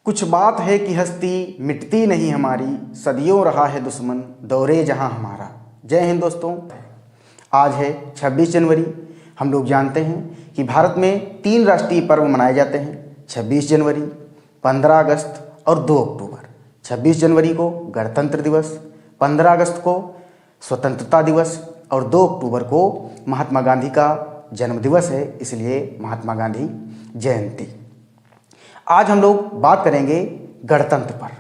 कुछ बात है कि हस्ती मिटती नहीं हमारी, सदियों रहा है दुश्मन दौरे जहां हमारा। जय हिंद दोस्तों। आज है 26 जनवरी। हम लोग जानते हैं कि भारत में 3 राष्ट्रीय पर्व मनाए जाते हैं, 26 जनवरी, 15 अगस्त और 2 अक्टूबर। 26 जनवरी को गणतंत्र दिवस, 15 अगस्त को स्वतंत्रता दिवस और 2 अक्टूबर को महात्मा गांधी का जन्म दिवस है, इसलिए महात्मा गांधी जयंती। आज हम लोग बात करेंगे गणतंत्र पर।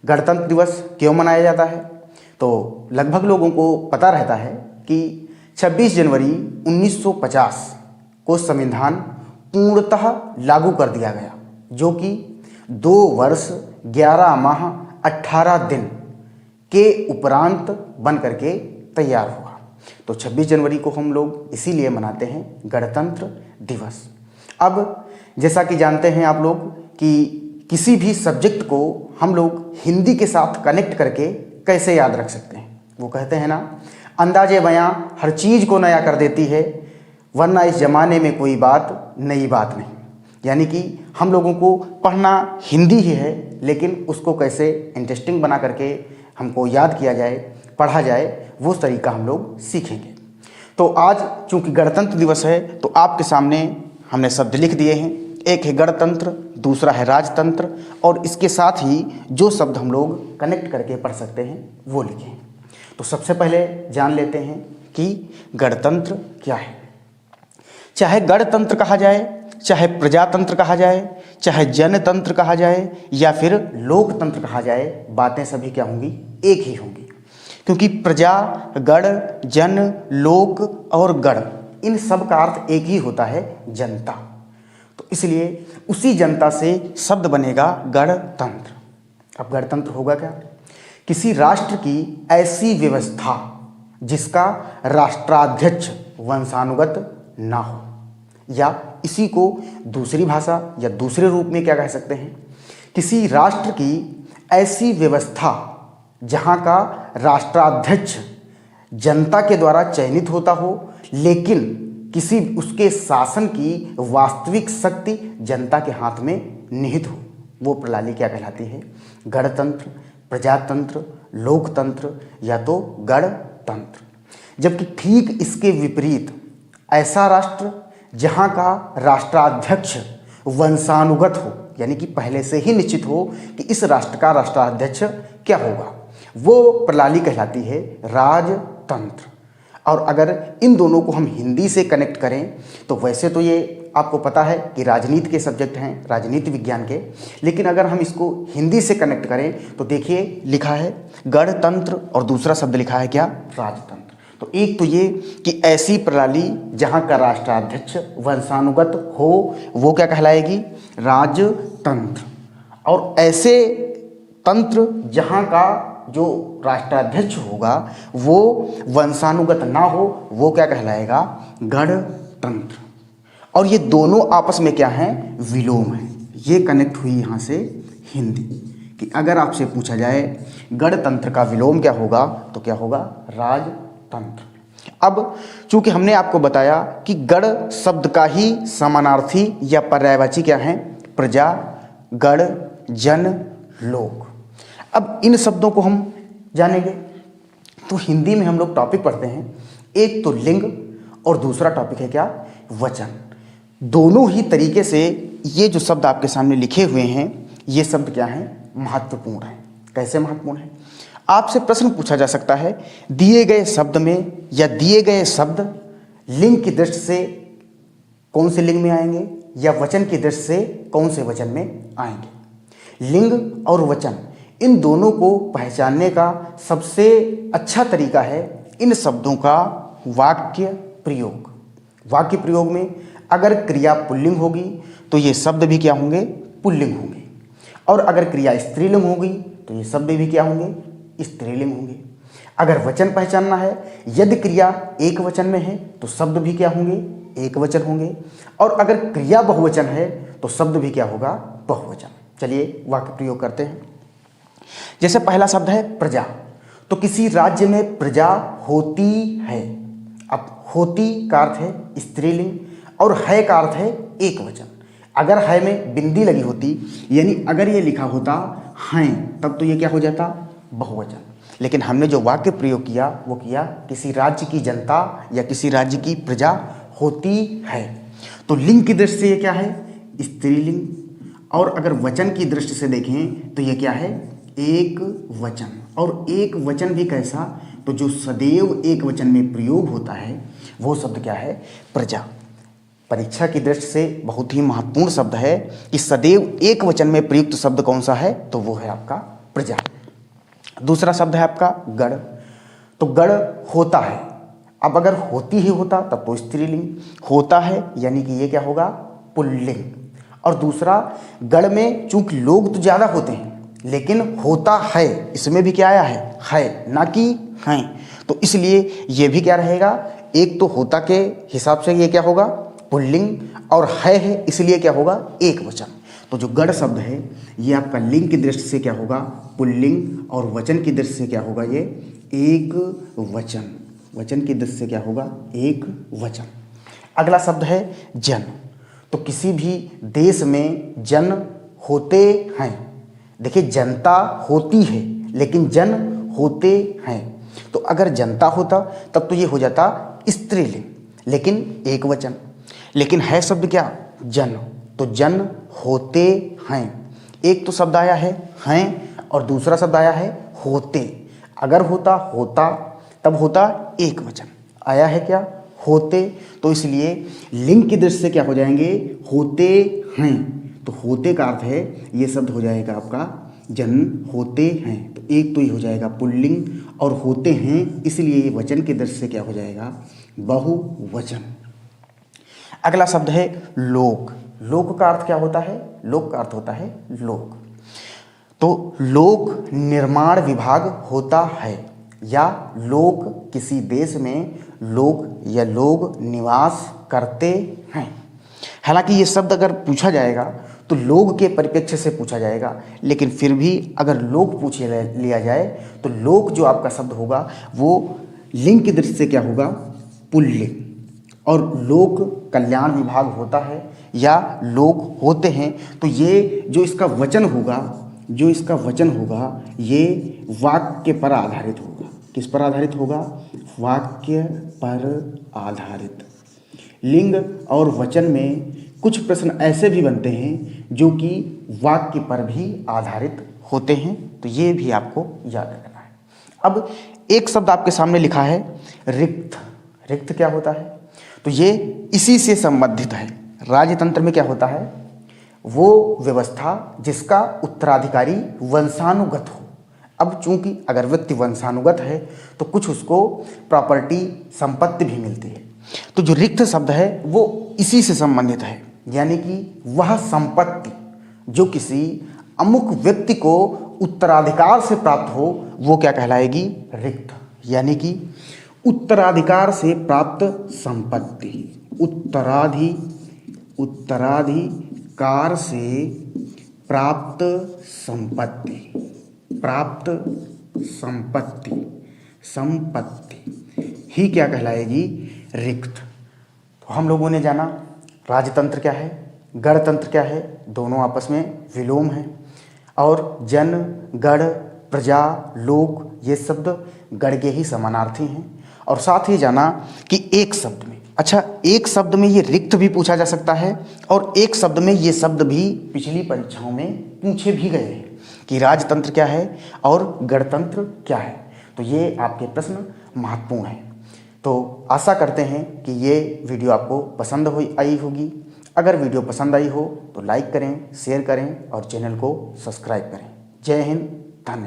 गणतंत्र दिवस क्यों मनाया जाता है? तो लगभग लोगों को पता रहता है कि 26 जनवरी 1950 को संविधान पूर्णतः लागू कर दिया गया, जो कि 2 वर्ष 11 माह 18 दिन के उपरांत बन करके तैयार हुआ। तो 26 जनवरी को हम लोग इसीलिए मनाते हैं गणतंत्र दिवस। अब जैसा कि जानते हैं आप लोग कि किसी भी सब्जेक्ट को हम लोग हिंदी के साथ कनेक्ट करके कैसे याद रख सकते हैं। वो कहते हैं ना, अंदाजे बयां हर चीज़ को नया कर देती है, वरना इस ज़माने में कोई बात नई बात नहीं। यानी कि हम लोगों को पढ़ना हिंदी ही है, लेकिन उसको कैसे इंटरेस्टिंग बना करके हमको याद किया जाए, पढ़ा जाए, वो तरीका हम लोग सीखेंगे। तो आज चूँकि गणतंत्र दिवस है, तो आपके सामने हमने शब्द लिख दिए हैं। एक है गणतंत्र, दूसरा है राजतंत्र, और इसके साथ ही जो शब्द हम लोग कनेक्ट करके पढ़ सकते हैं वो लिखे हैं। तो सबसे पहले जान लेते हैं कि गणतंत्र क्या है। चाहे गणतंत्र कहा जाए, चाहे प्रजातंत्र कहा जाए, चाहे जनतंत्र कहा जाए या फिर लोकतंत्र कहा जाए, बातें सभी क्या होंगी? एक ही होंगी। क्योंकि प्रजा, गण, जन, लोक और गण, इन सब का अर्थ एक ही होता है, जनता। तो इसलिए उसी जनता से शब्द बनेगा गणतंत्र। अब गणतंत्र होगा क्या? किसी राष्ट्र की ऐसी व्यवस्था जिसका राष्ट्राध्यक्ष वंशानुगत ना हो, या इसी को दूसरी भाषा या दूसरे रूप में क्या कह सकते हैं? किसी राष्ट्र की ऐसी व्यवस्था जहाँ का राष्ट्राध्यक्ष जनता के द्वारा चयनित होता हो, लेकिन किसी उसके शासन की वास्तविक शक्ति जनता के हाथ में निहित हो, वो प्रणाली क्या कहलाती है? गणतंत्र, प्रजातंत्र, लोकतंत्र या तो गणतंत्र। जबकि ठीक इसके विपरीत ऐसा राष्ट्र जहाँ का राष्ट्राध्यक्ष वंशानुगत हो, यानी कि पहले से ही निश्चित हो कि इस राष्ट्र का राष्ट्राध्यक्ष क्या होगा, वो प्रणाली कहलाती है राजतंत्र। और अगर इन दोनों को हम हिंदी से कनेक्ट करें तो वैसे तो ये आपको पता है कि राजनीति के सब्जेक्ट हैं, राजनीति विज्ञान के, लेकिन अगर हम इसको हिंदी से कनेक्ट करें तो देखिए लिखा है गणतंत्र और दूसरा शब्द लिखा है क्या? राजतंत्र। तो एक तो ये कि ऐसी प्रणाली जहाँ का राष्ट्राध्यक्ष वंशानुगत हो, वो क्या कहलाएगी? राजतंत्र। और ऐसे तंत्र जहाँ का जो राष्ट्राध्यक्ष होगा वो वंशानुगत ना हो, वो क्या कहलाएगा? गणतंत्र। और ये दोनों आपस में क्या हैं? विलोम है। ये कनेक्ट हुई यहाँ से हिंदी कि अगर आपसे पूछा जाए गणतंत्र का विलोम क्या होगा, तो क्या होगा? राजतंत्र। अब चूंकि हमने आपको बताया कि गण शब्द का ही समानार्थी या पर्यायवाची क्या है? प्रजा, गण, जन, लोक। अब इन शब्दों को हम जानेंगे तो हिंदी में हम लोग टॉपिक पढ़ते हैं, एक तो लिंग और दूसरा टॉपिक है क्या? वचन। दोनों ही तरीके से ये जो शब्द आपके सामने लिखे हुए हैं, ये शब्द क्या हैं? महत्वपूर्ण हैं। कैसे महत्वपूर्ण हैं? आपसे प्रश्न पूछा जा सकता है, दिए गए शब्द में या दिए गए शब्द लिंग की दृष्टि से कौन से लिंग में आएंगे या वचन की दृष्टि से कौन से वचन में आएंगे? लिंग और वचन, इन दोनों को पहचानने का सबसे अच्छा तरीका है इन शब्दों का वाक्य प्रयोग। वाक्य प्रयोग में अगर क्रिया पुल्लिंग होगी तो ये शब्द भी क्या होंगे? पुल्लिंग होंगे। और अगर क्रिया स्त्रीलिंग होगी तो ये शब्द भी क्या होंगे? स्त्रीलिंग होंगे। अगर वचन पहचानना है, यदि क्रिया एक वचन में है तो शब्द भी क्या होंगे? एक वचन होंगे। और अगर क्रिया बहुवचन है तो शब्द भी क्या होगा? बहुवचन। चलिए वाक्य प्रयोग करते हैं। जैसे पहला शब्द है प्रजा, तो किसी राज्य में प्रजा होती है। अब होती का अर्थ है स्त्रीलिंग और है का अर्थ है एक वचन। अगर है में बिंदी लगी होती, यानी अगर ये लिखा होता हैं, तब तो ये क्या हो जाता, बहुवचन। लेकिन हमने जो वाक्य प्रयोग किया वो किया किसी राज्य की जनता या किसी राज्य की प्रजा होती है। तो लिंग की दृष्टि से ये क्या है, स्त्रीलिंग। और अगर वचन की दृष्टि से देखें तो ये क्या है, एक वचन। और एक वचन भी कैसा, तो जो सदैव एक वचन में प्रयोग होता है वो शब्द क्या है, प्रजा। परीक्षा की दृष्टि से बहुत ही महत्वपूर्ण शब्द है कि सदैव एक वचन में प्रयुक्त शब्द कौन सा है, तो वो है आपका प्रजा। दूसरा शब्द है आपका गण। तो गण होता है, अब अगर होती ही होता तब तो स्त्रीलिंग, होता है यानी कि ये क्या होगा, पुल्लिंग। और दूसरा, गण में चूंकि लोग तो ज़्यादा होते हैं लेकिन होता है, इसमें भी क्या आया है ना कि हैं, तो इसलिए ये भी क्या रहेगा, एक तो होता के हिसाब से ये क्या होगा, पुल्लिंग, और है इसलिए क्या होगा, एक वचन। तो जो गण शब्द है ये आपका लिंग की दृष्टि से क्या होगा, पुल्लिंग, और वचन की दृष्टि से क्या होगा, ये एक वचन। वचन की दृष्टि से क्या होगा, एक वचन। अगला शब्द है जन। तो किसी भी देश में जन होते हैं। देखिए, जनता होती है लेकिन जन होते हैं। तो अगर जनता होता तब तो ये हो जाता स्त्रीलिंग, लेकिन एक वचन। लेकिन है शब्द क्या, जन। तो जन होते हैं। एक तो शब्द आया है हैं और दूसरा शब्द आया है होते। अगर होता तब होता एक वचन, आया है क्या, होते। तो इसलिए लिंग की दृष्टि से क्या हो जाएंगे, होते हैं। तो होते का अर्थ है ये शब्द हो जाएगा आपका जन होते हैं। तो एक तो ये हो जाएगा पुल्लिंग, और होते हैं इसलिए ये वचन की दृष्टि से क्या हो जाएगा, बहुवचन। अगला शब्द है लोक। लोक का अर्थ क्या होता है, लोक का अर्थ होता है लोक। तो लोक निर्माण विभाग होता है, या लोक किसी देश में लोग या लोग निवास करते हैं। हालांकि ये शब्द अगर पूछा जाएगा तो लोग के परिप्रेक्ष्य से पूछा जाएगा, लेकिन फिर भी अगर लोग पूछ लिया जाए तो लोक जो आपका शब्द होगा वो लिंग की दृष्टि से क्या होगा, पुल्लिंग। और लोक कल्याण विभाग होता है या लोग होते हैं, तो ये जो इसका वचन होगा ये वाक्य पर आधारित होगा। किस पर आधारित होगा, वाक्य पर आधारित। लिंग और वचन में कुछ प्रश्न ऐसे भी बनते हैं जो कि वाक्य पर भी आधारित होते हैं, तो ये भी आपको याद रखना है। अब एक शब्द आपके सामने लिखा है रिक्त। रिक्त क्या होता है, तो ये इसी से संबंधित है। राजतंत्र में क्या होता है, वो व्यवस्था जिसका उत्तराधिकारी वंशानुगत हो। अब चूंकि अगर व्यक्ति वंशानुगत है तो कुछ उसको प्रॉपर्टी संपत्ति भी मिलती है। तो जो रिक्त शब्द है वो इसी से संबंधित है, यानी कि वह संपत्ति जो किसी अमुक व्यक्ति को उत्तराधिकार से प्राप्त हो वो क्या कहलाएगी, रिक्त। यानी कि उत्तराधिकार से प्राप्त संपत्ति, उत्तराधिकार से प्राप्त संपत्ति ही क्या कहलाएगी, रिक्त। तो हम लोगों ने जाना राजतंत्र क्या है, गणतंत्र क्या है, दोनों आपस में विलोम है। और जन, गण, प्रजा, लोक ये शब्द गण के ही समानार्थी हैं। और साथ ही जाना कि एक शब्द में, एक शब्द में ये रिक्त भी पूछा जा सकता है, और एक शब्द में ये शब्द भी पिछली परीक्षाओं में पूछे भी गए हैं कि राजतंत्र क्या है और गणतंत्र क्या है। तो ये आपके प्रश्न महत्वपूर्ण हैं। तो आशा करते हैं कि ये वीडियो आपको पसंद आई होगी। अगर वीडियो पसंद आई हो तो लाइक करें, शेयर करें और चैनल को सब्सक्राइब करें। जय हिंद, धन्यवाद।